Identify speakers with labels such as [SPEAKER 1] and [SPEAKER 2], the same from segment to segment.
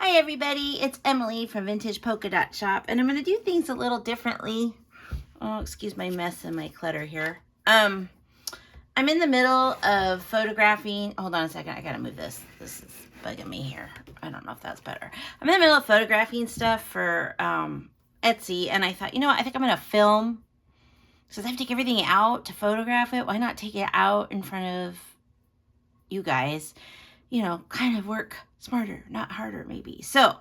[SPEAKER 1] Hi everybody, it's Emily from Vintage Polka Dot Shop, and I'm going to do things a little differently. Oh, excuse my mess and my clutter here. I'm in the middle of photographing. Hold on a second, I gotta move this. This is bugging me here. I don't know if that's better. I'm in the middle of photographing stuff for Etsy, and I thought, you know what, I think I'm going to film. Since I have to take everything out to photograph it, why not take it out in front of you guys? You know, kind of work smarter, not harder maybe. So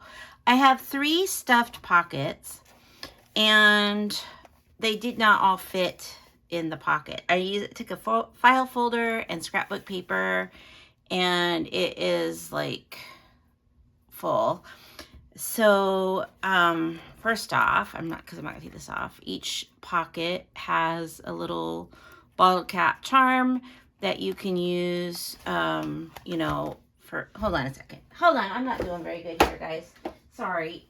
[SPEAKER 1] I have 3 stuffed pockets, and they did not all fit in the pocket. I took a file folder and scrapbook paper, and it is like full. So first off, I'm not gonna take this off. Each pocket has a little bottle cap charm that you can use, you know, for, hold on a second. Hold on, I'm not doing very good here, guys. Sorry.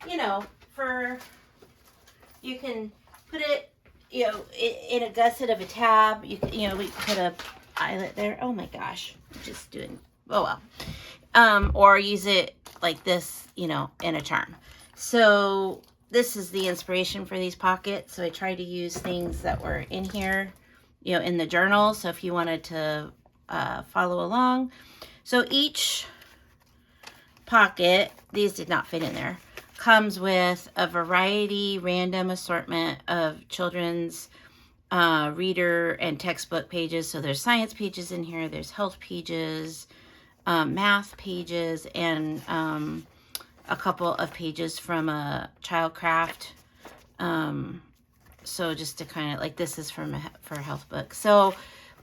[SPEAKER 1] You know, for, you can put it, you know, in a gusset of a tab. You can, you know, we put a eyelet there. Oh my gosh, I'm just doing, oh well. Or use it like this, you know, in a charm. So this is the inspiration for these pockets. So I tried to use things that were in here, you know, in the journal. So if you wanted to follow along. So each pocket, these did not fit in there, comes with a variety, random assortment of children's reader and textbook pages. So there's science pages in here, there's health pages, math pages, and a couple of pages from a child craft. So just to kind of, like, this is for a health book. So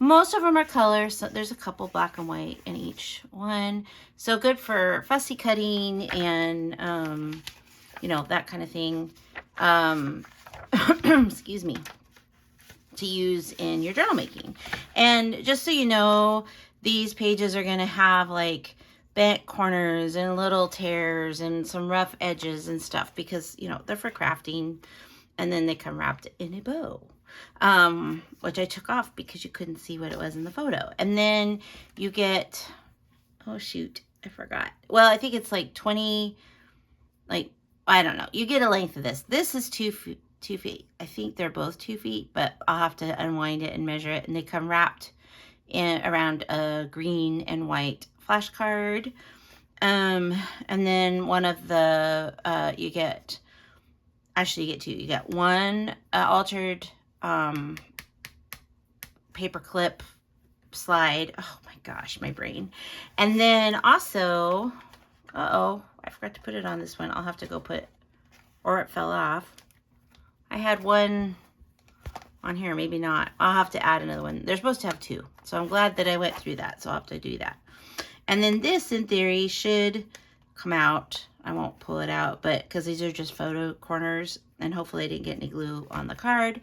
[SPEAKER 1] most of them are colors. So there's a couple black and white in each one. So good for fussy cutting and, you know, that kind of thing. Excuse me. To use in your journal making. And just so you know, these pages are going to have like bent corners and little tears and some rough edges and stuff because, you know, they're for crafting. And then they come wrapped in a bow, which I took off because you couldn't see what it was in the photo. And then you get, oh shoot, I forgot. Well, I think it's like 20, like, I don't know. You get a length of this. This is 2 feet. I think they're both 2 feet, but I'll have to unwind it and measure it. And they come wrapped in around a green and white flashcard. And then one of the, you get, actually you get 2. You get one altered paper clip slide. Oh my gosh, my brain. And then also, uh-oh, I forgot to put it on this one. I'll have to go put, or it fell off. I had one on here, maybe not. I'll have to add another one. They're supposed to have 2. So I'm glad that I went through that. So I'll have to do that. And then this, in theory, should come out. I won't pull it out, but because these are just photo corners, and hopefully I didn't get any glue on the card.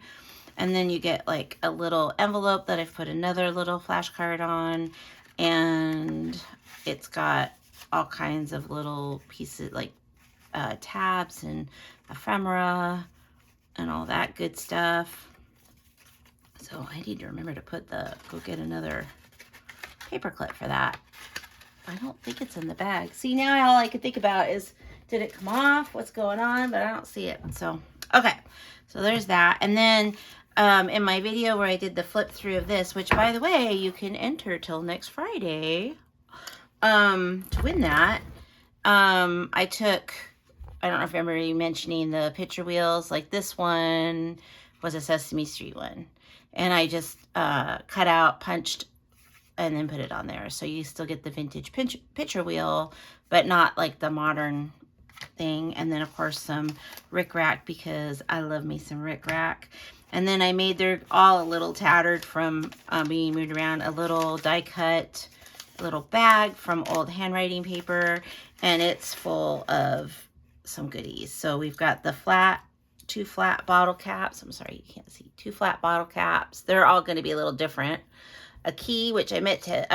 [SPEAKER 1] And then you get like a little envelope that I've put another little flashcard on, and it's got all kinds of little pieces like tabs and ephemera and all that good stuff. So I need to remember to go get another paper clip for that. I don't think it's in the bag. See, now all I can think about is, did it come off? What's going on? But I don't see it. So, okay. So there's that. And then in my video where I did the flip through of this, which, by the way, you can enter till next Friday to win that. I took, I don't know if I remember you mentioning the picture wheels. Like this one was a Sesame Street one. And I just cut out, punched, and then put it on there. So you still get the vintage picture wheel, but not like the modern thing. And then of course some rickrack, because I love me some rickrack. And then I made, they're all a little tattered from being moved around, a little die cut little bag from old handwriting paper, and it's full of some goodies. So we've got the 2 flat bottle caps. I'm sorry, you can't see. 2 flat bottle caps. They're all going to be a little different. A key, which I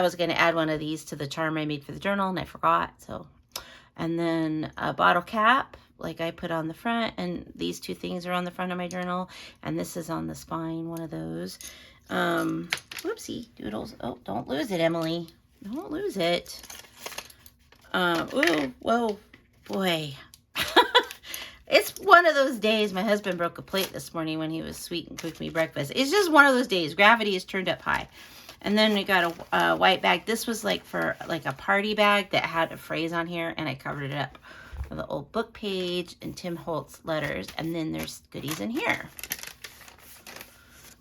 [SPEAKER 1] was going to add one of these to the charm I made for the journal, and I forgot. So, and then a bottle cap, like I put on the front, and these 2 things are on the front of my journal, and this is on the spine, one of those. Whoopsie doodles. Oh, don't lose it, Emily. Don't lose it. Ooh, whoa, boy. It's one of those days. My husband broke a plate this morning when he was sweet and cooked me breakfast. It's just one of those days. Gravity is turned up high. And then we got a white bag. This was like for like a party bag that had a phrase on here, and I covered it up with the old book page and Tim Holtz letters. And then there's goodies in here.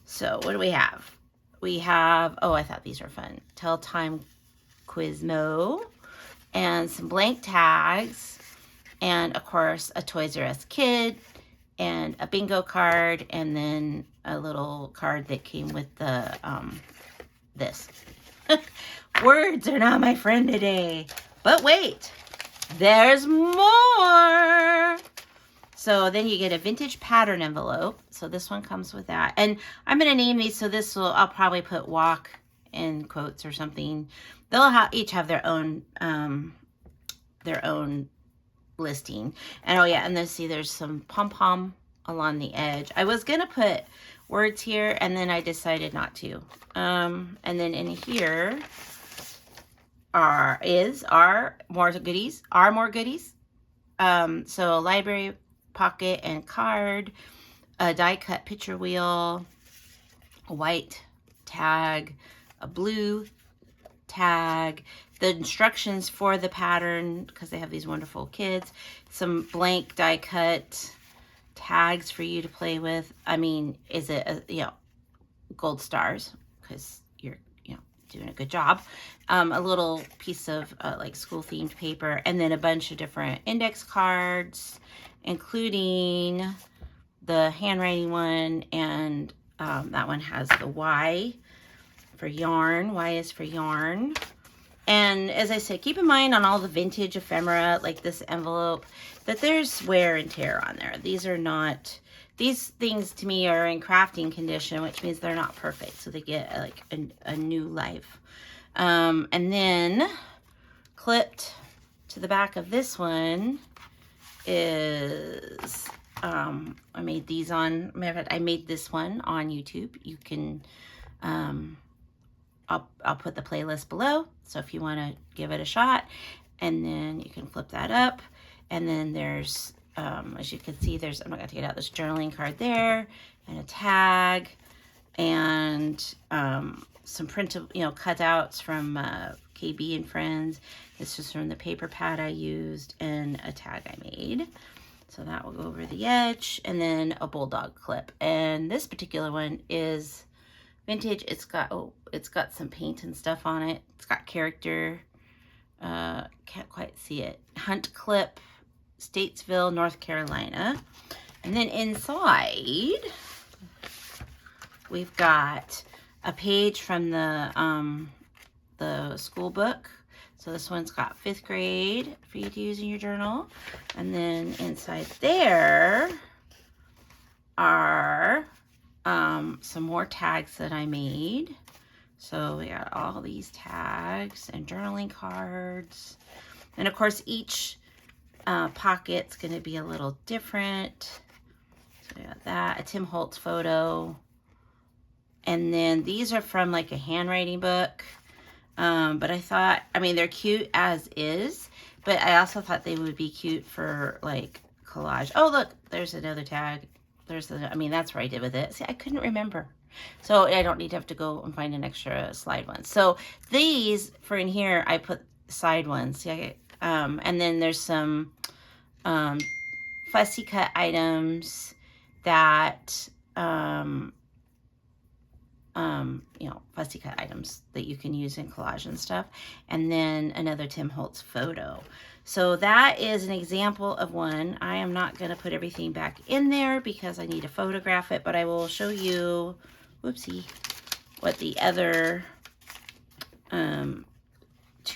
[SPEAKER 1] So what do we have? We have, oh, I thought these were fun. Tell Time Quizmo and some blank tags. And of course, a Toys R Us kid and a bingo card, and then a little card that came with the, this. Words are not my friend today. But wait, there's more. So then you get a vintage pattern envelope. So this one comes with that. And I'm going to name these. So this will, I'll probably put walk in quotes or something. They'll each have their own listing. And oh yeah, and then see there's some pom-pom along the edge. I was going to put words here, and then I decided not to. And then in here are more goodies. So library pocket and card, a die cut picture wheel, a white tag, a blue tag, the instructions for the pattern, because they have these wonderful kids, some blank die cut tags for you to play with. I mean, is it gold stars, because you're doing a good job. A little piece of like school themed paper, and then a bunch of different index cards, including the handwriting one, and that one has the Y for yarn. Y is for yarn. And as I said, keep in mind on all the vintage ephemera, like this envelope, that there's wear and tear on there. These are not, these things to me are in crafting condition, which means they're not perfect. So they get like a new life. And then clipped to the back of this one is, I made these on, I made this one on YouTube. You can, I'll put the playlist below, so if you want to give it a shot, and then you can flip that up. And then there's, as you can see, there's, I'm not going to take it out, this journaling card there, and a tag, and some printed, cutouts from KB and Friends. This is from the paper pad I used, and a tag I made. So that will go over the edge, and then a bulldog clip. And this particular one is vintage. It's got some paint and stuff on it. It's got character. Can't quite see it. Hunt clip, Statesville, North Carolina. And then inside, we've got a page from the school book. So this one's got 5th grade for you to use in your journal. And then inside there are some more tags that I made. So we got all these tags and journaling cards. And of course, each pocket's going to be a little different. So we got that, a Tim Holtz photo. And then these are from like a handwriting book. But I thought, I mean, they're cute as is, but I also thought they would be cute for like collage. Oh, look, there's another tag. I mean, that's what I did with it. See, I couldn't remember. So I don't need to have to go and find an extra slide one. So these, for in here, I put side ones. See, and then there's some fussy cut items that, fussy cut items that you can use in collage and stuff. And then another Tim Holtz photo. So that is an example of one. I am not going to put everything back in there because I need to photograph it, but I will show you, whoopsie, what the other, 2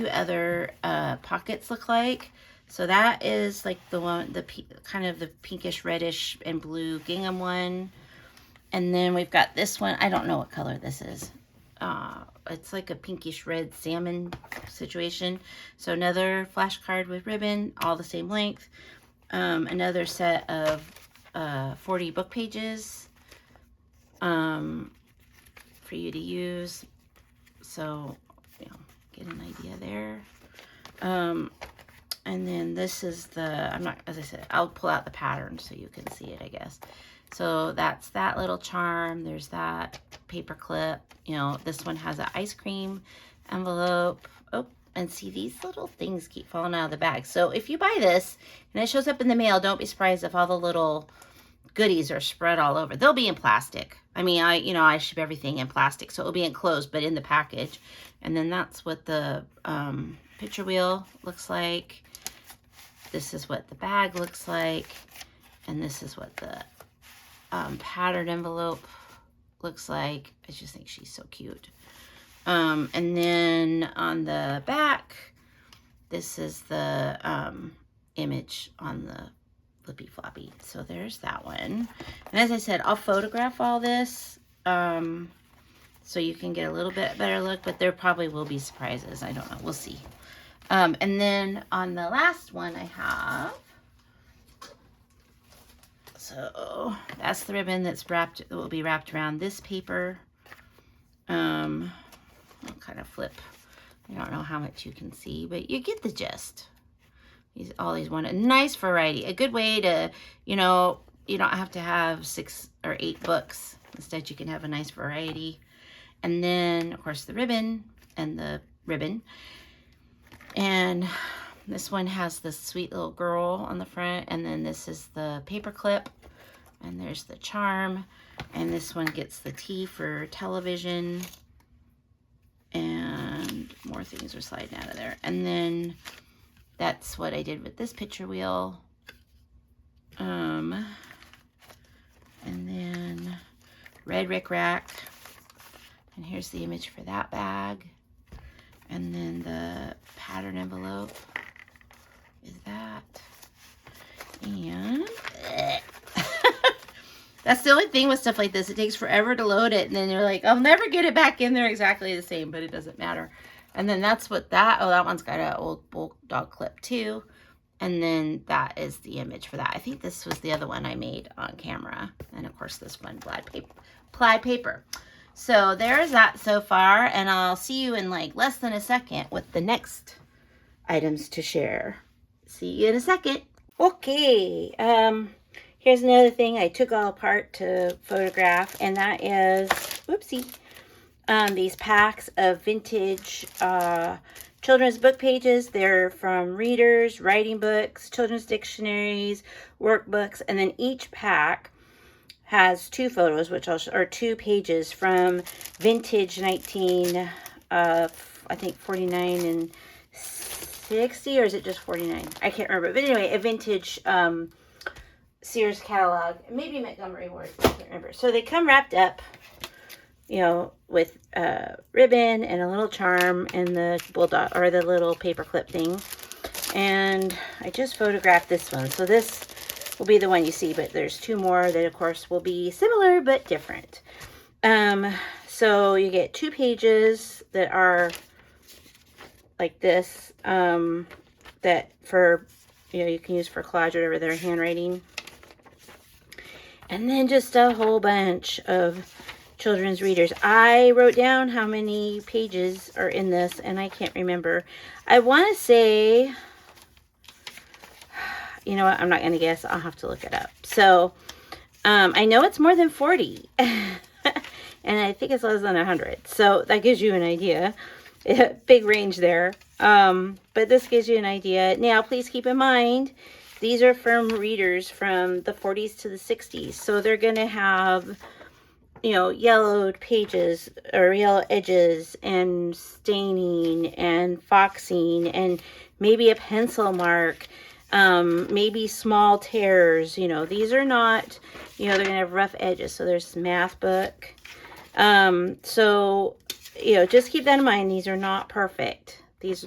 [SPEAKER 1] other pockets look like. So that is like the one, kind of the pinkish, reddish, and blue gingham one. And then we've got this one. I don't know what color this is. It's like a pinkish red salmon situation. So another flashcard with ribbon, all the same length. Another set of 40 book pages for you to use. So, get an idea there. And then this is the, I'm not, as I said, I'll pull out the pattern so you can see it, I guess. So that's that little charm. There's that paper clip. You know, this one has an ice cream envelope. Oh, and see, these little things keep falling out of the bag. So if you buy this and it shows up in the mail, don't be surprised if all the little goodies are spread all over. They'll be in plastic. I mean, I ship everything in plastic, so it'll be enclosed, but in the package. And then that's what the picture wheel looks like. This is what the bag looks like. And this is what the patterned envelope looks like. I just think she's so cute. And then on the back, this is the image on the flippy floppy. So there's that one. And as I said, I'll photograph all this so you can get a little bit better look, but there probably will be surprises. I don't know. We'll see. And then on the last one I have, so that's the ribbon that's wrapped, that will be wrapped around this paper. I'll kind of flip. I don't know how much you can see, but you get the gist. All these one, a nice variety, a good way to, you know, you don't have to have 6 or 8 books. Instead, you can have a nice variety. And then, of course, the ribbon and the ribbon. And this one has this sweet little girl on the front. And then this is the paper clip. And there's the charm. And this one gets the T for television. And more things are sliding out of there. And then that's what I did with this picture wheel. And then red rickrack. And here's the image for that bag. And then the pattern envelope is that. And that's the only thing with stuff like this. It takes forever to load it. And then you're like, I'll never get it back in there exactly the same, but it doesn't matter. And then that's what that, oh, that one's got an old bulldog clip too. And then that is the image for that. I think this was the other one I made on camera. And of course this one, plaid paper. So there's that so far. And I'll see you in like less than a second with the next items to share. See you in a second. Okay. Here's another thing I took all apart to photograph. And that is, whoopsie. These packs of vintage children's book pages. They're from readers, writing books, children's dictionaries, workbooks, and then each pack has 2 photos, which or 2 pages from vintage 19, I think 49 and 60, or is it just 49? I can't remember. But anyway, a vintage Sears catalog, maybe Montgomery Ward, I can't remember. So they come wrapped up, you know, with ribbon and a little charm and the bulldog, or the little paper clip thing. And I just photographed this one. So this will be the one you see, but there's 2 more that of course will be similar but different. So you get 2 pages that are like this, that for, you know, you can use for collage or whatever, their handwriting. And then just a whole bunch of children's readers. I wrote down how many pages are in this, and I can't remember. I want to say, you know what, I'm not going to guess. I'll have to look it up. So, I know it's more than 40, and I think it's less than 100. So that gives you an idea. Big range there. But this gives you an idea. Now, please keep in mind, these are from readers from the 40s to the 60s. So they're going to have, you know, yellowed pages or yellow edges and staining and foxing and maybe a pencil mark, maybe small tears. You know, these are not, you know, they're gonna have rough edges. So there's math book. So, you know, just keep that in mind. These are not perfect.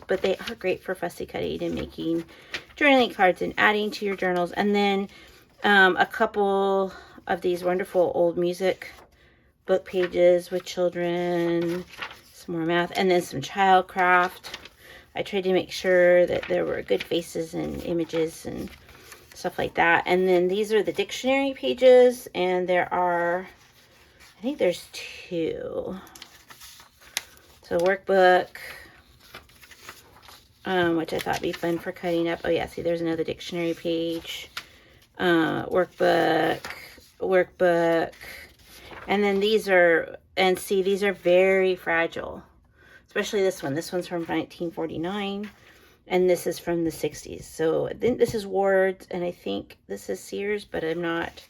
[SPEAKER 1] But they are great for fussy cutting and making journaling cards and adding to your journals. And then a couple of these wonderful old music book pages with children, some more math, and then some child craft. I tried to make sure that there were good faces and images and stuff like that. And then these are the dictionary pages, and there are, I think there's 2. So workbook, which I thought would be fun for cutting up. Oh yeah, see, there's another dictionary page, workbook, and then these are, and see, these are very fragile, especially this one. This one's from 1949, and this is from the 60s. So I think this is Ward's, and I think this is Sears, but I'm not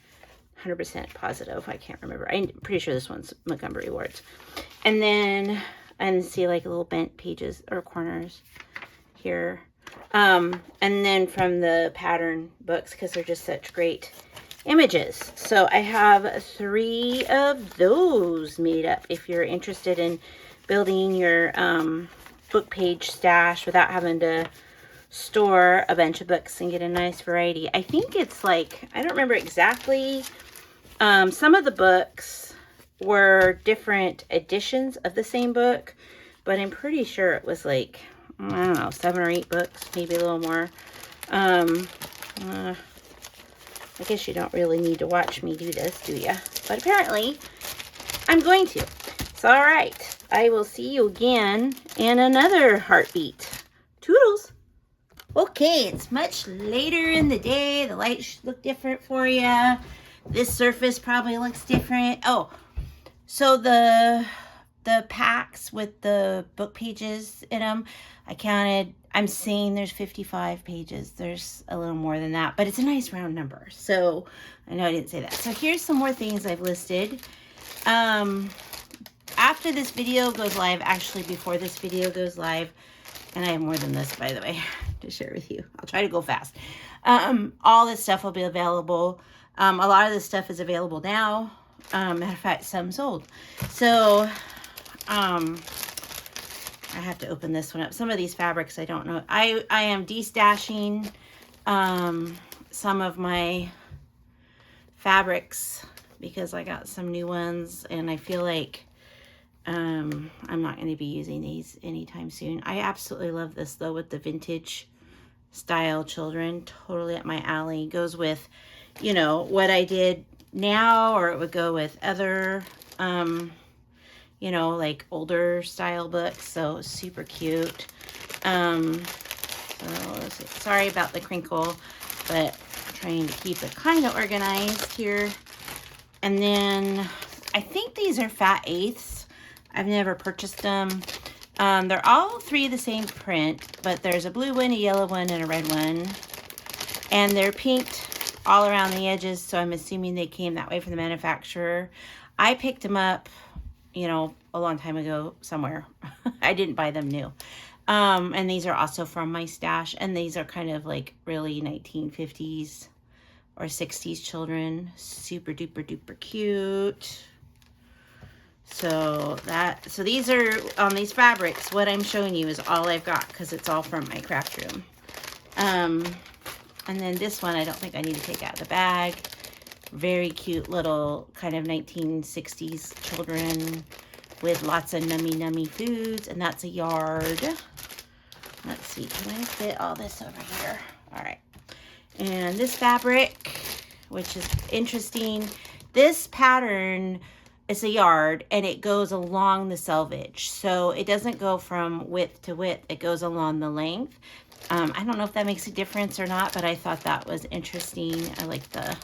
[SPEAKER 1] 100% positive. I can't remember. I'm pretty sure this one's Montgomery Ward's. And then, and see like little bent pages or corners here. And then from the pattern books, because they're just such great images. So I have 3 of those made up if you're interested in building your book page stash without having to store a bunch of books and get a nice variety. I think it's like, I don't remember exactly. Some of the books were different editions of the same book, but I'm pretty sure it was like, I don't know, 7 or 8 books, maybe a little more. I guess you don't really need to watch me do this, do ya? But apparently, I'm going to. So, all right. I will see you again in another heartbeat. Toodles. Okay, it's much later in the day. The light should look different for you. This surface probably looks different. Oh, so the packs with the book pages in them, I counted. I'm saying there's 55 pages. There's a little more than that, but it's a nice round number. So I know I didn't say that. So here's some more things I've listed. After this video goes live, actually before this video goes live, and I have more than this, by the way, to share with you. I'll try to go fast. All this stuff will be available. A lot of this stuff is available now. Matter of fact, some sold. So, I have to open this one up. Some of these fabrics, I don't know. I am destashing some of my fabrics because I got some new ones, and I feel like I'm not going to be using these anytime soon. I absolutely love this, though, with the vintage style children. Totally up my alley. Goes with, you know, what I did now, or it would go with other, you know, like older style books. So super cute. So let's see. Sorry about the crinkle, but I'm trying to keep it kind of organized here. And then I think these are fat eighths. I've never purchased them. They're all 3 the same print, but there's a blue one, a yellow one, and a red one. And they're pinked all around the edges, so I'm assuming they came that way from the manufacturer. I picked them up, you know, a long time ago somewhere. I didn't buy them new. And these are also from my stash, and these are kind of like really 1950s or 60s children. Super duper duper cute. So these are on these fabrics. What I'm showing you is all I've got because it's all from my craft room. And then this one, I don't think I need to take out of the bag. Very cute little kind of 1960s children with lots of nummy foods, and that's a yard. Let's see, can I fit all this over here? All right. And this fabric, which is interesting, this pattern is a yard, and it goes along the selvage. So it doesn't go from width to width, it goes along the length. I don't know if that makes a difference or not, but I thought that was interesting. I like the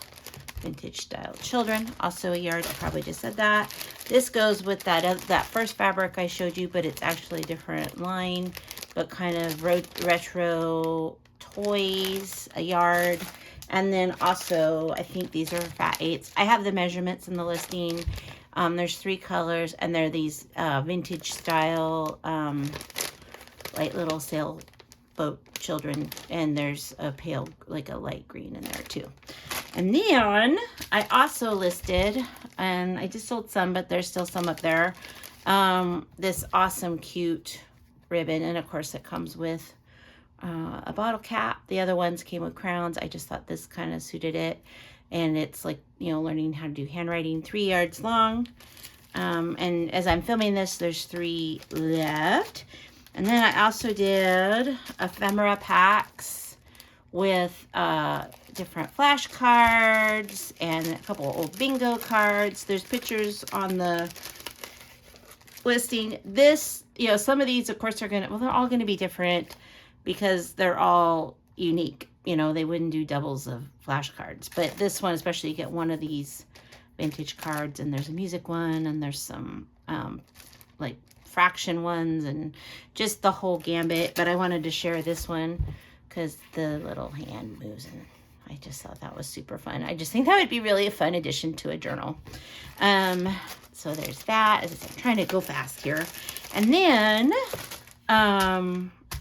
[SPEAKER 1] vintage style children. Also a yard, I probably just said that. This goes with that first fabric I showed you, but it's actually a different line, but kind of retro toys, a yard. And then also, I think these are fat eighths. I have the measurements in the listing. There's 3 colors, and they're these vintage style, like little sailboat children. And there's a pale, like a light green in there too. And then I also listed, and I just sold some, but there's still some up there, this awesome, cute ribbon. And of course it comes with a bottle cap. The other ones came with crowns. I just thought this kind of suited it. And it's like, you know, learning how to do handwriting, 3 yards long. And as I'm filming this, there's 3 left. And then I also did ephemera packs with different flashcards and a couple of old bingo cards. There's pictures on the listing. This, you know, some of these, of course, are gonna, well, they're all gonna be different. because they're all unique. You know, they wouldn't do doubles of flashcards. But this one, especially, you get one of these vintage cards, and there's a music one, and there's some like fraction ones, and just the whole gambit. But I wanted to share this one because the little hand moves, and I just thought that was super fun. I just think that would be really a fun addition to a journal. So there's that. As I said, I'm trying to go fast here. And then,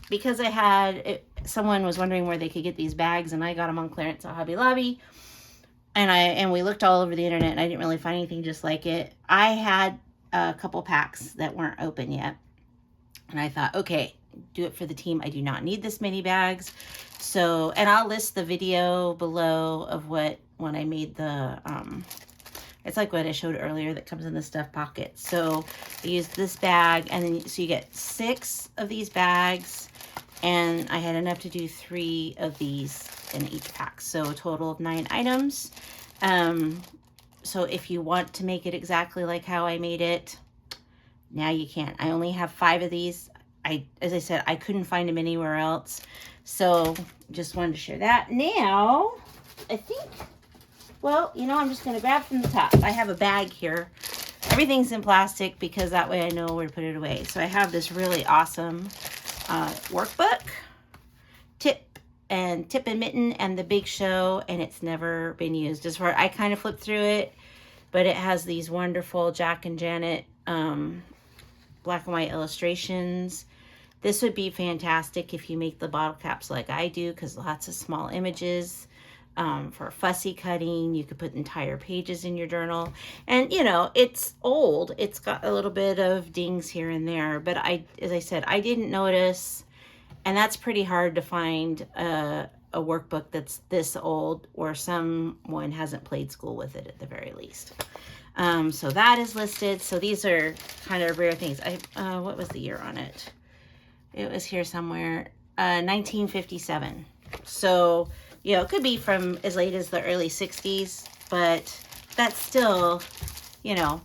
[SPEAKER 1] because I had, someone was wondering where they could get these bags, and I got them on clearance at Hobby Lobby. And we looked all over the internet, and I didn't really find anything just like it. I had a couple packs that weren't open yet. And I thought, okay, do it for the team. I do not need this many bags. So, and I'll list the video below of when I made the, it's like what I showed earlier that comes in the stuff pocket. So I used this bag, and then, so you get 6 of these bags, and I had enough to do 3 of these in each pack. So a total of 9 items. So if you want to make it exactly like how I made it, now you can. I only have 5 of these. As I said, I couldn't find them anywhere else. So just wanted to share that. Now, I think, well, you know, I'm just going to grab from the top. I have a bag here. Everything's in plastic because that way I know where to put it away. So I have this really awesome workbook, tip and mitten, and the big show, and it's never been used. As far, I kind of flipped through it, but it has these wonderful Jack and Janet black and white illustrations. This would be fantastic if you make the bottle caps like I do, because lots of small images. For fussy cutting, you could put entire pages in your journal. And, you know, it's old. It's got a little bit of dings here and there. But as I said, I didn't notice. And that's pretty hard to find a workbook that's this old, or someone hasn't played school with it at the very least. So that is listed. So these are kind of rare things. What was the year on it? It was here somewhere, 1957. So, you know, it could be from as late as the early 60s, but that's still, you know,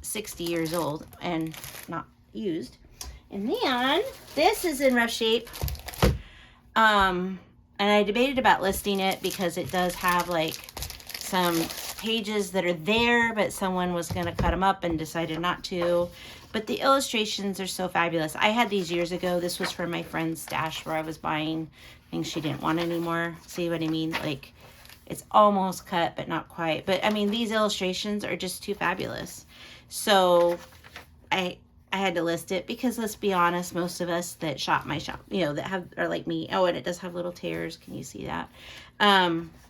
[SPEAKER 1] 60 years old and not used. And then this is in rough shape. And I debated about listing it because it does have like some pages that are there, but someone was going to cut them up and decided not to. But the illustrations are so fabulous. I had these years ago. This was from my friend's stash where I was buying things she didn't want anymore. See what I mean? Like, it's almost cut, but not quite. But I mean, these illustrations are just too fabulous. So I had to list it because, let's be honest, most of us that shop my shop, you know, that are like me. Oh, and it does have little tears. Can you see that?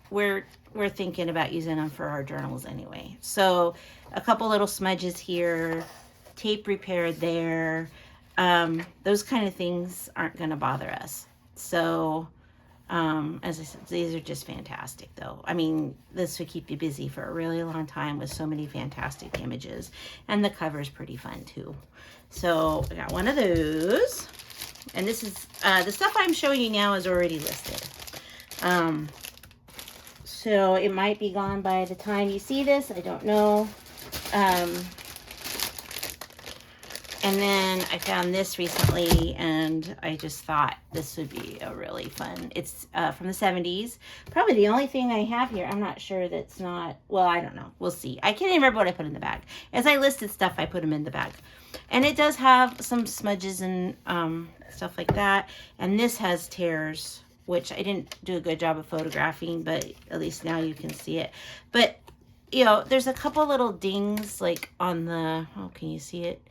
[SPEAKER 1] We're thinking about using them for our journals anyway. So a couple little smudges here, tape repaired there. Those kind of things aren't going to bother us. So, as I said, these are just fantastic though. I mean, this would keep you busy for a really long time with so many fantastic images. And the cover is pretty fun too. So I got one of those. And this is, the stuff I'm showing you now is already listed. So it might be gone by the time you see this. I don't know. And then I found this recently, and I just thought this would be a really fun. It's from the 70s. Probably the only thing I have here. I'm not sure that's not, well, I don't know. We'll see. I can't even remember what I put in the bag. As I listed stuff, I put them in the bag. And it does have some smudges and stuff like that. And this has tears, which I didn't do a good job of photographing, but at least now you can see it. But, you know, there's a couple little dings like on the, oh, can you see it?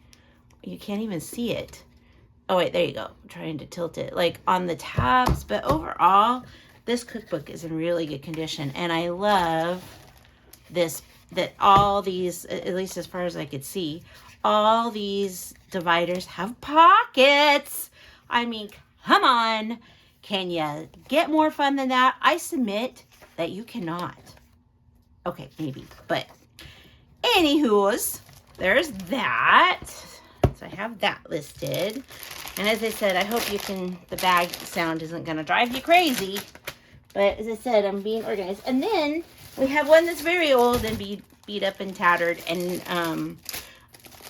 [SPEAKER 1] You can't even see it. Oh, wait, there you go. I'm trying to tilt it. Like on the tabs. But overall, this cookbook is in really good condition. And I love this, that all these, at least as far as I could see, all these dividers have pockets. I mean, come on. Can you get more fun than that? I submit that you cannot. Okay, maybe. But anywho's, there's that. So I have that listed. And as I said, I hope you can, the bag sound isn't going to drive you crazy. But as I said, I'm being organized. And then we have one that's very old and beat up and tattered. And,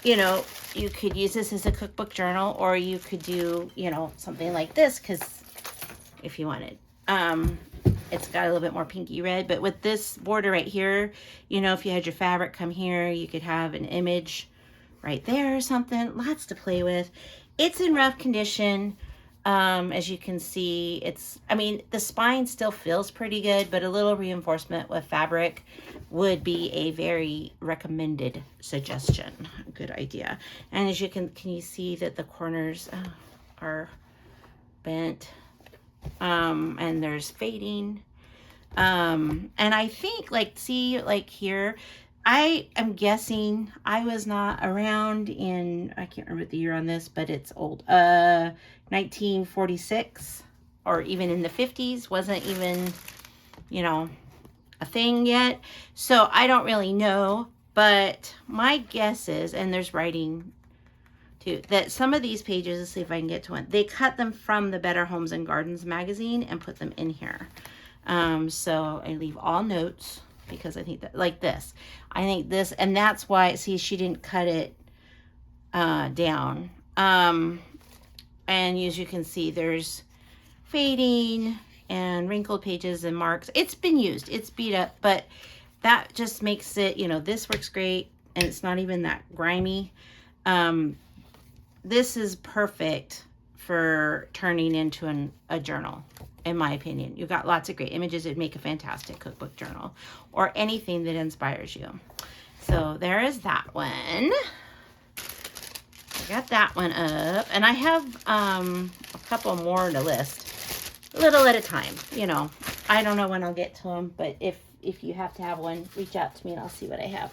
[SPEAKER 1] you know, you could use this as a cookbook journal, or you could do, you know, something like this, because if you wanted. It's got a little bit more pinky red, but with this border right here, you know, if you had your fabric come here, you could have an image right there or something. Lots to play with. It's in rough condition. As you can see, I mean, the spine still feels pretty good, but a little reinforcement with fabric would be a very recommended suggestion. Good idea. And as you can you see that the corners are bent, and there's fading. And I think, like, see, like here, I am guessing, I was not around in, I can't remember the year on this, but it's old, 1946, or even in the 50s, wasn't even, you know, a thing yet. So I don't really know, but my guess is, and there's writing too, that some of these pages, let's see if I can get to one, they cut them from the Better Homes and Gardens magazine and put them in here. So I leave all notes, because I think that, like this, I think this, and that's why, see, she didn't cut it down. And as you can see, there's fading and wrinkled pages and marks. It's been used, it's beat up, but that just makes it, you know, this works great, and it's not even that grimy. This is perfect for turning into a journal, in my opinion. You've got lots of great images. It'd make a fantastic cookbook journal, or anything that inspires you. So there is that one. I got that one up, and I have a couple more to list, a little at a time. You know, I don't know when I'll get to them, but if you have to have one, reach out to me and I'll see what I have.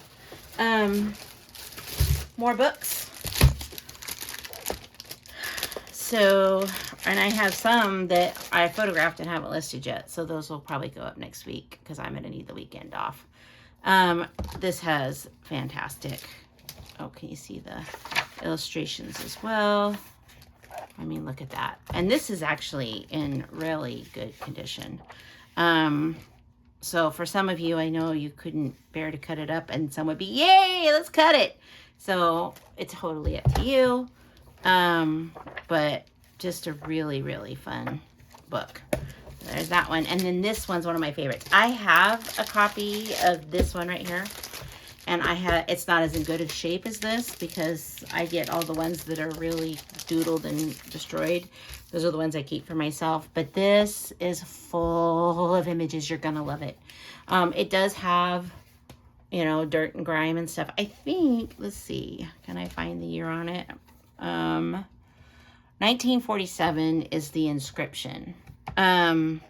[SPEAKER 1] More books. So, and I have some that I photographed and haven't listed yet, so those will probably go up next week, because I'm going to need the weekend off. This has fantastic, oh, can you see the illustrations as well? I mean, look at that. And this is actually in really good condition. So for some of you, I know you couldn't bear to cut it up, and some would be, yay, let's cut it. So it's totally up to you. But just a really, really fun book. There's that one. And then this one's one of my favorites. I have a copy of this one right here, and it's not as in good a shape as this, because I get all the ones that are really doodled and destroyed. Those are the ones I keep for myself. But this is full of images. You're gonna love it. It does have, you know, dirt and grime and stuff. I think, let's see, can I find the year on it? 1947 is the inscription. And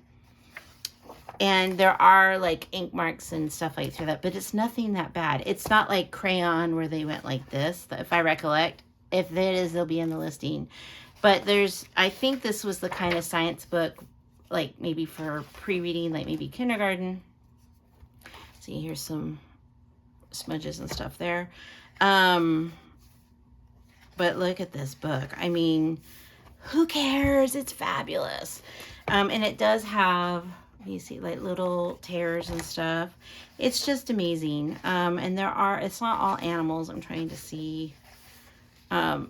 [SPEAKER 1] there are like ink marks and stuff like through that, but it's nothing that bad. It's not like crayon where they went like this, if I recollect. If it is, they'll be in the listing. But I think this was the kind of science book, like maybe for pre-reading, like maybe kindergarten. See, here's some smudges and stuff there. But look at this book. I mean, who cares? It's fabulous. And it does have, you see, like little tears and stuff. It's just amazing. And it's not all animals. I'm trying to see, so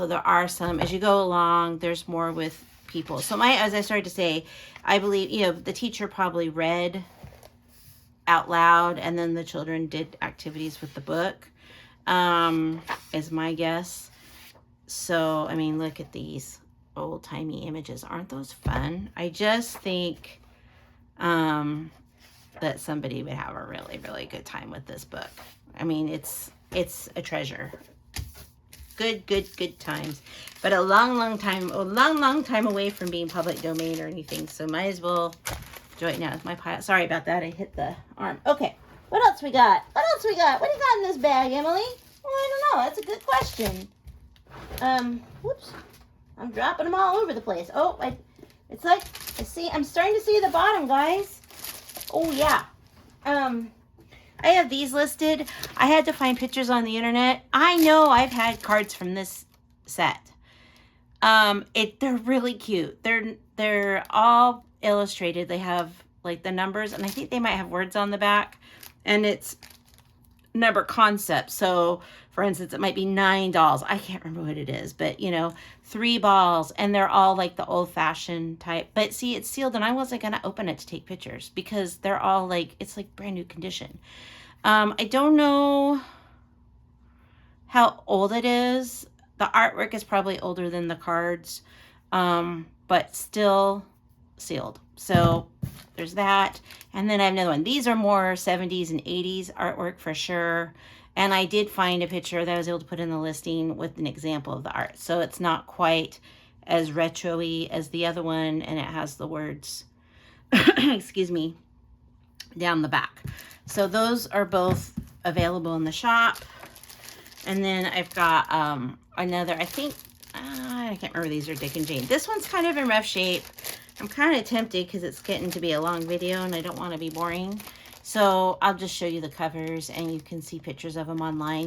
[SPEAKER 1] there are some, as you go along, there's more with people. So as I started to say, I believe, you know, the teacher probably read out loud, and then the children did activities with the book. Is my guess. So, I mean, look at these old-timey images. Aren't those fun? I just think that somebody would have a really, really good time with this book. I mean, it's a treasure. Good times. But a long time away from being public domain or anything. So might as well enjoy it now. It's my pile. Sorry about that. I hit the arm. Okay. What else we got? What do you got in this bag, Emily? Well, I don't know. That's a good question. Whoops. I'm dropping them all over the place. Oh, it's like, I'm starting to see the bottom, guys. Oh, yeah. I have these listed. I had to find pictures on the internet. I know I've had cards from this set. They're really cute. They're all illustrated. They have like the numbers, and I think they might have words on the back. And it's number concept. So for instance, it might be 9 dolls. I can't remember what it is, but you know, 3 balls, and they're all like the old-fashioned type. But see, it's sealed, and I wasn't gonna open it to take pictures because they're all like, it's like brand new condition. I don't know how old it is. The artwork is probably older than the cards, but still sealed. So there's that. And then I have another one. These are more 70s and 80s artwork for sure. And I did find a picture that I was able to put in the listing with an example of the art. So it's not quite as retro-y as the other one, and it has the words, excuse me, down the back. So those are both available in the shop. And then I've got another, I think, I can't remember, these are Dick and Jane. This one's kind of in rough shape. I'm kind of tempted because it's getting to be a long video and I don't want to be boring. So I'll just show you the covers and you can see pictures of them online.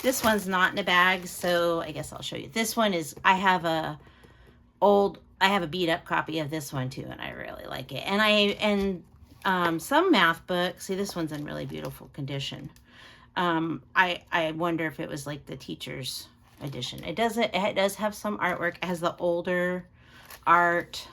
[SPEAKER 1] This one's not in a bag, so I guess I'll show you. This one is, I have a beat up copy of this one too, and I really like it. And some math books, see, this one's in really beautiful condition. I wonder if it was like the teacher's edition. It does have some artwork. It has the older art.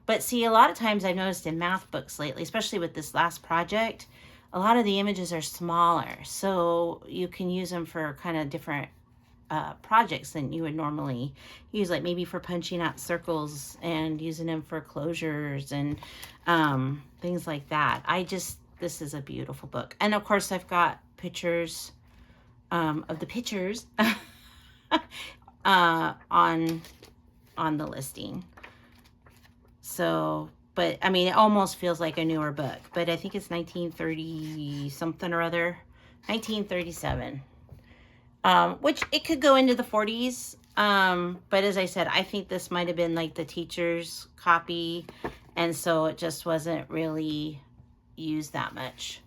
[SPEAKER 1] But see, a lot of times I've noticed in math books lately, especially with this last project, a lot of the images are smaller. So you can use them for kind of different projects than you would normally use, like maybe for punching out circles and using them for closures and things like that. This is a beautiful book. And of course I've got pictures of the pictures on the listing. So, but I mean, it almost feels like a newer book, but I think it's 1930 something or other, 1937, which it could go into the 40s. But as I said, I think this might have been like the teacher's copy. And so it just wasn't really used that much.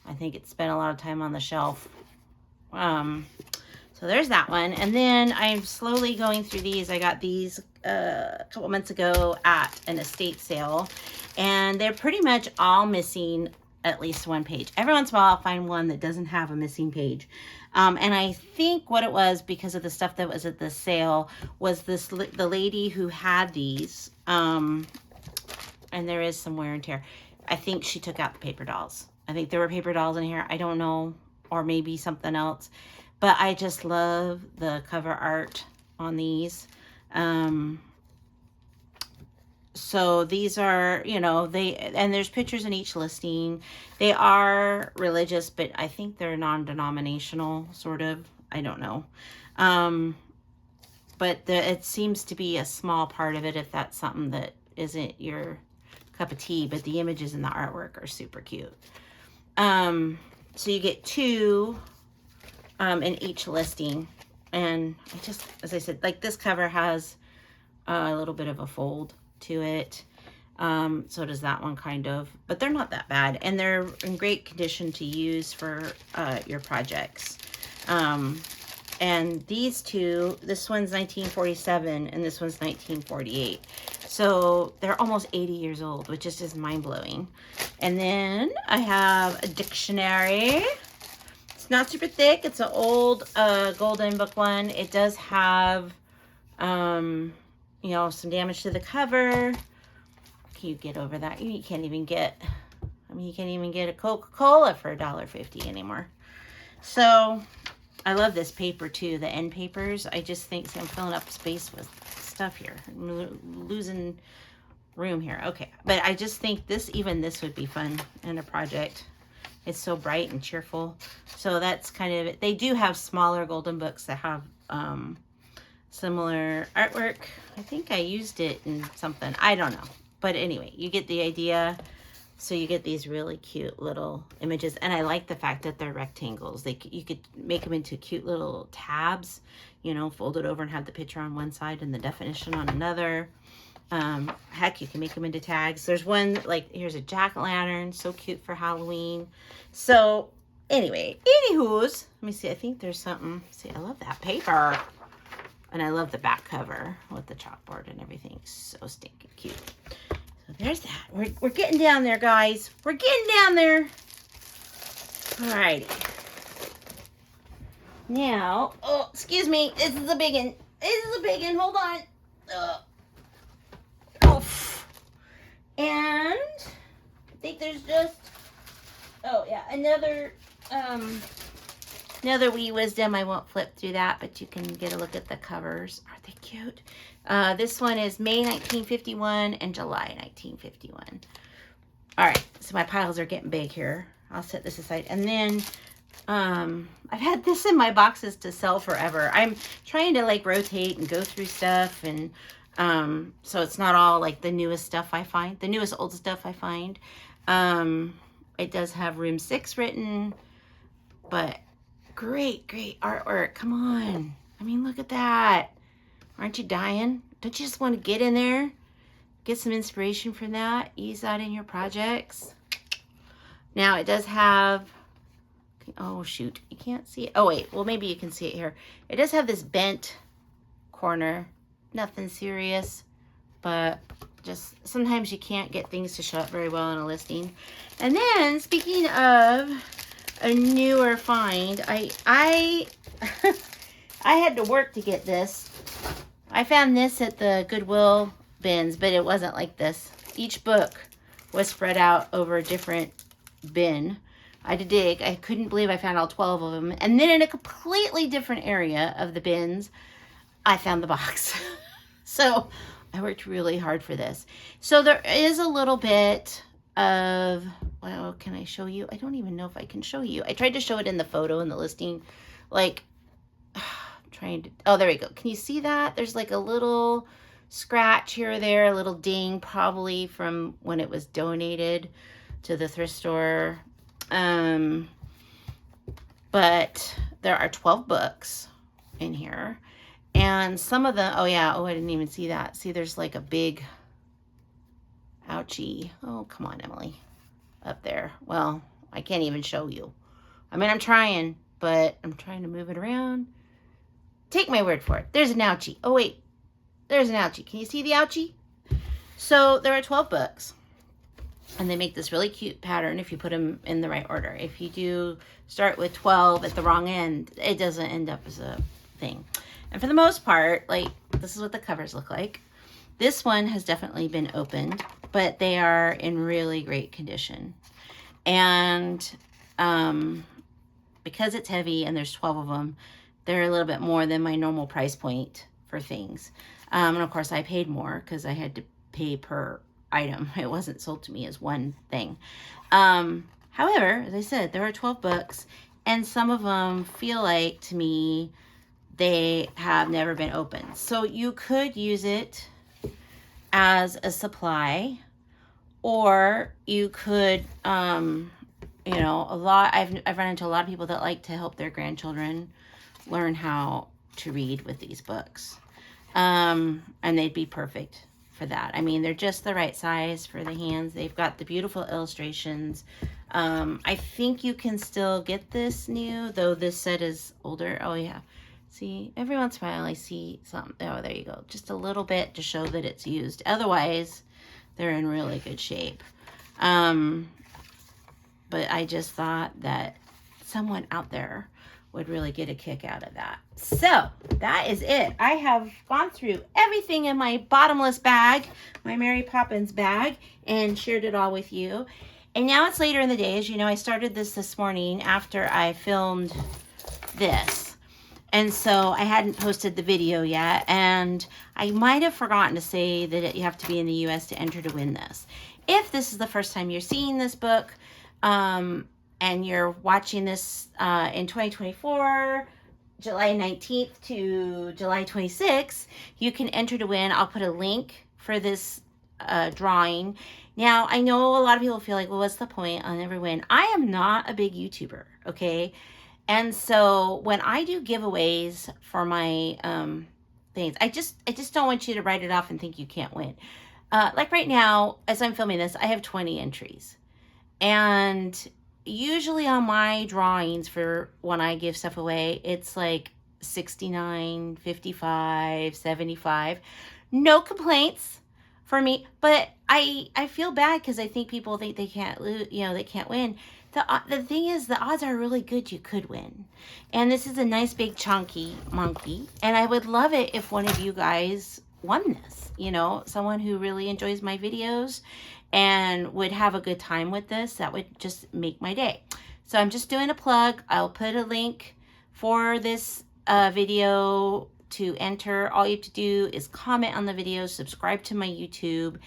[SPEAKER 1] I think it spent a lot of time on the shelf. So there's that one. And then I'm slowly going through these. I got these a couple months ago at an estate sale, and they're pretty much all missing at least one page. Every once in a while I'll find one that doesn't have a missing page. And I think what it was, because of the stuff that was at the sale, was the lady who had these, and there is some wear and tear. I think she took out the paper dolls. I think there were paper dolls in here. I don't know, or maybe something else. But I just love the cover art on these. So these are, you know, and there's pictures in each listing. They are religious, but I think they're non-denominational, sort of. I don't know. But it seems to be a small part of it, if that's something that isn't your cup of tea. But the images and the artwork are super cute. So you get 2 in each listing. And I just, as I said, like this cover has a little bit of a fold to it. So does that one, kind of, but they're not that bad, and they're in great condition to use for your projects. And these two, this one's 1947 and this one's 1948. So they're almost 80 years old, which is just mind-blowing. And then I have a dictionary. It's not super thick. It's an old golden book one. It does have, you know, some damage to the cover. Can you get over that? You can't even get, I mean, you can't even get a Coca-Cola for $1.50 anymore. So I love this paper too, the end papers. I just think, see, I'm filling up space with stuff here. I'm losing room here. Okay, but I just think this, even this would be fun in a project. It's so bright and cheerful. So that's kind of it. They do have smaller golden books that have similar artwork. I think I used it in something. I don't know. But anyway, you get the idea. So you get these really cute little images. And I like the fact that they're rectangles. You could make them into cute little tabs, you know, fold it over and have the picture on one side and the definition on another. Heck, you can make them into tags. There's one, like, here's a jack-o'-lantern, so cute for Halloween. So anyway, anywho's, let me see, I think there's something. See, I love that paper. And I love the back cover with the chalkboard and everything. So stinking cute. So there's that. We're getting down there, guys. We're getting down there. Alrighty. Now, oh, excuse me. This is a big one. This is a big one. Hold on. Oof. And I think there's just, oh yeah, another wee wisdom. I won't flip through that, but you can get a look at the covers. Aren't they cute? This one is May 1951 and July 1951. All right, so my piles are getting big here. I'll set this aside. And then I've had this in my boxes to sell forever. I'm trying to like rotate and go through stuff, and so it's not all like the newest stuff I find, the newest old stuff I find. It does have room 6 written, but great artwork. Come on. I mean, look at that. Aren't you dying? Don't you just want to get in there, get some inspiration from that, use that in your projects? Now it does have, oh shoot, you can't see it. Oh wait, well maybe you can see it here. It does have this bent corner. Nothing serious, but just sometimes you can't get things to show up very well in a listing. And then speaking of a newer find, I had to work to get this. I found this at the Goodwill bins, but it wasn't like this. Each book was spread out over a different bin. I had to dig. I couldn't believe I found all 12 of them. And then in a completely different area of the bins, I found the box. So I worked really hard for this. So there is a little bit of, well, can I show you? I don't even know if I can show you. I tried to show it in the photo in the listing. Like, trying to, oh, there we go. Can you see that? There's like a little scratch here or there, a little ding, probably from when it was donated to the thrift store. But there are 12 books in here, and some of them, oh yeah, oh, I didn't even see that. See, there's like a big, ouchie. Oh, come on, Emily, up there. Well, I can't even show you. I mean, I'm trying, but I'm trying to move it around. Take my word for it. There's an ouchie. Oh, wait. There's an ouchie. Can you see the ouchie? So there are 12 books. And they make this really cute pattern if you put them in the right order. If you do start with 12 at the wrong end, it doesn't end up as a thing. And for the most part, like, this is what the covers look like. This one has definitely been opened, but they are in really great condition. And because it's heavy and there's 12 of them, they're a little bit more than my normal price point for things. And of course I paid more because I had to pay per item. It wasn't sold to me as one thing. However, as I said, there are 12 books, and some of them feel like, to me, they have never been opened. So you could use it as a supply, or you could, you know, I've run into a lot of people that like to help their grandchildren learn how to read with these books. And they'd be perfect for that. I mean, they're just the right size for the hands. They've got the beautiful illustrations. I think you can still get this new, though this set is older. Oh yeah. See, every once in a while I see something. Oh, there you go. Just a little bit to show that it's used. Otherwise, they're in really good shape. But I just thought that someone out there would really get a kick out of that. So that is it. I have gone through everything in my bottomless bag, my Mary Poppins bag, and shared it all with you. And now it's later in the day. As you know, I started this morning after I filmed this. And so I hadn't posted the video yet. And I might have forgotten to say that you have to be in the US to enter to win this. If this is the first time you're seeing this book, and you're watching this in 2024, July 19th to July 26th, you can enter to win. I'll put a link for this drawing. Now, I know a lot of people feel like, well, what's the point? I'll never win. I am not a big YouTuber, okay? And so when I do giveaways for my things, I just don't want you to write it off and think you can't win. Like right now, as I'm filming this, I have 20 entries. And usually on my drawings for when I give stuff away, it's like 69, 55, 75. No complaints for me, but I feel bad because I think people think they can't lose, you know, they can't win. The thing is, the odds are really good you could win. And this is a nice big chunky monkey. And I would love it if one of you guys won this. You know, someone who really enjoys my videos and would have a good time with this. That would just make my day. So I'm just doing a plug. I'll put a link for this video to enter. All you have to do is comment on the video, subscribe to my YouTube,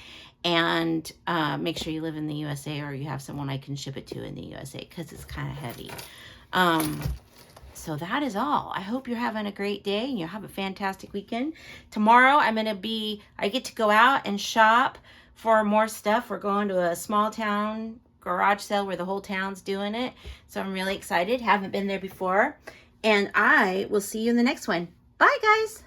[SPEAKER 1] and make sure you live in the USA or you have someone I can ship it to in the USA because it's kind of heavy. So that is all. I hope you're having a great day and you have a fantastic weekend. Tomorrow I get to go out and shop for more stuff. We're going to a small town garage sale where the whole town's doing it. So I'm really excited. Haven't been there before. And I will see you in the next one. Bye, guys.